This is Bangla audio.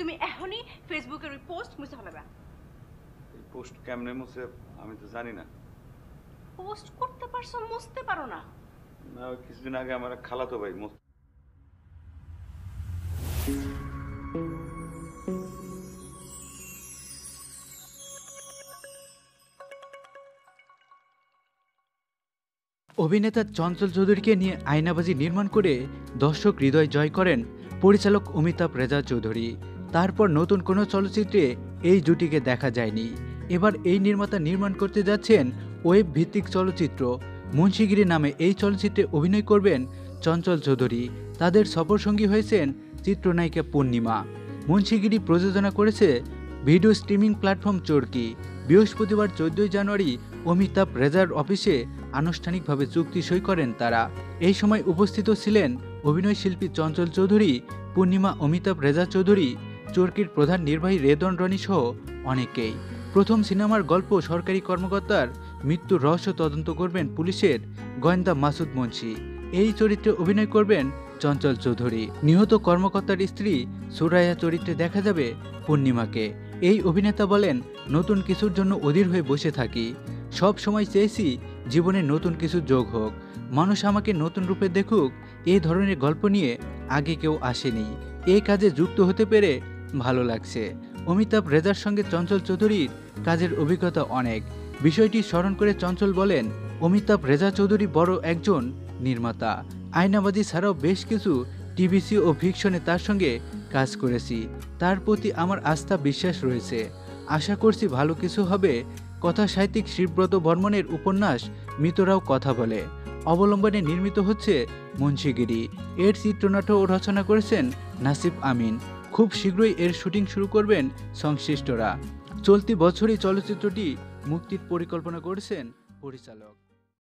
তুমি এখনই ফেসবুকের ওই পোস্ট মুছে ফেলাবা। এই পোস্ট কেমনে মুছে আমি তো জানি না। পোস্ট করতে পারছো, মুছতে পারো না? না, ওই কিছুদিন আগে আমার এক খালাতো ভাই অভিনেতা চঞ্চল চৌধুরীকে নিয়ে আয়নাবাজি নির্মাণ করে দর্শক হৃদয় জয় করেন পরিচালক অমিতাভ রেজা চৌধুরী। তারপর নতুন কোনো চলচ্চিত্রে এই জুটিকে দেখা যায়নি। এবার এই নির্মাতা নির্মাণ করতে যাচ্ছেন ওয়েব ভিত্তিক চলচ্চিত্র মুন্সিগিরি নামে। এই চলচ্চিত্রে অভিনয় করবেন চঞ্চল চৌধুরী। তাদের সফরসঙ্গী হয়েছেন চিত্রনায়িকা পূর্ণিমা। মুন্সিগিরি প্রযোজনা করেছে ভিডিও স্ট্রিমিং প্ল্যাটফর্ম চরকি। বৃহস্পতিবার 14 জানুয়ারি অমিতাভ রেজার অফিসে আনুষ্ঠানিকভাবে চুক্তি সই করেন তারা। এই সময় উপস্থিত ছিলেন অভিনয় শিল্পী চঞ্চল চৌধুরী, পূর্ণিমা, অমিতাভ রেজা চৌধুরী, চরকির প্রধান নির্বাহী রেদন রনি সহ অনেকেই। প্রথম সিনেমার গল্প সরকারি কর্মকর্তার মৃত্যুর রহস্য তদন্ত করবেন পুলিশের গোয়েন্দা মাসুদ মুন্সি। এই চরিত্রে অভিনয় করবেন চঞ্চল চৌধুরী। নিহত কর্মকর্তার স্ত্রী সুরাইয়া চরিত্রে দেখা যাবে পূর্ণিমাকে। এই অভিনেতা বলেন, নতুন কিছুর জন্য অধীর হয়ে বসে থাকি। সব সময় চেয়েছি জীবনে নতুন কিছু যোগ হোক, মানুষ আমাকে নতুন রূপে দেখুক। এই ধরনের গল্প নিয়ে আগে কেউ আসেনি। এই কাজে যুক্ত হতে পেরে ভালো লাগছে। অমিতাভ রেজার সঙ্গে চঞ্চল চৌধুরীর কাজের অভিজ্ঞতা অনেক। বিষয়টি স্মরণ করে চঞ্চল বলেন, অমিতাভ রেজা চৌধুরী বড় একজন নির্মাতা। আয়নাবাজি ছাড়াও বেশ কিছু টিভিসি ও ফিকশনে তার সঙ্গে কাজ করেছি। তার প্রতি আমার আস্থা বিশ্বাস রয়েছে। আশা করছি ভালো কিছু হবে। কথা সাহিত্যিক শিবব্রত বর্মনের উপন্যাস মৃতরাও কথা বলে অবলম্বনে নির্মিত হচ্ছে মুন্সিগিরি। এর চিত্রনাট্য ও রচনা করেছেন নাসিব আমিন। খুব শীঘ্রই এর শুটিং শুরু করবেন সংশ্লিষ্টরা। চলতি বছরই চলচ্চিত্রটি মুক্তির পরিকল্পনা করেছেন পরিচালক।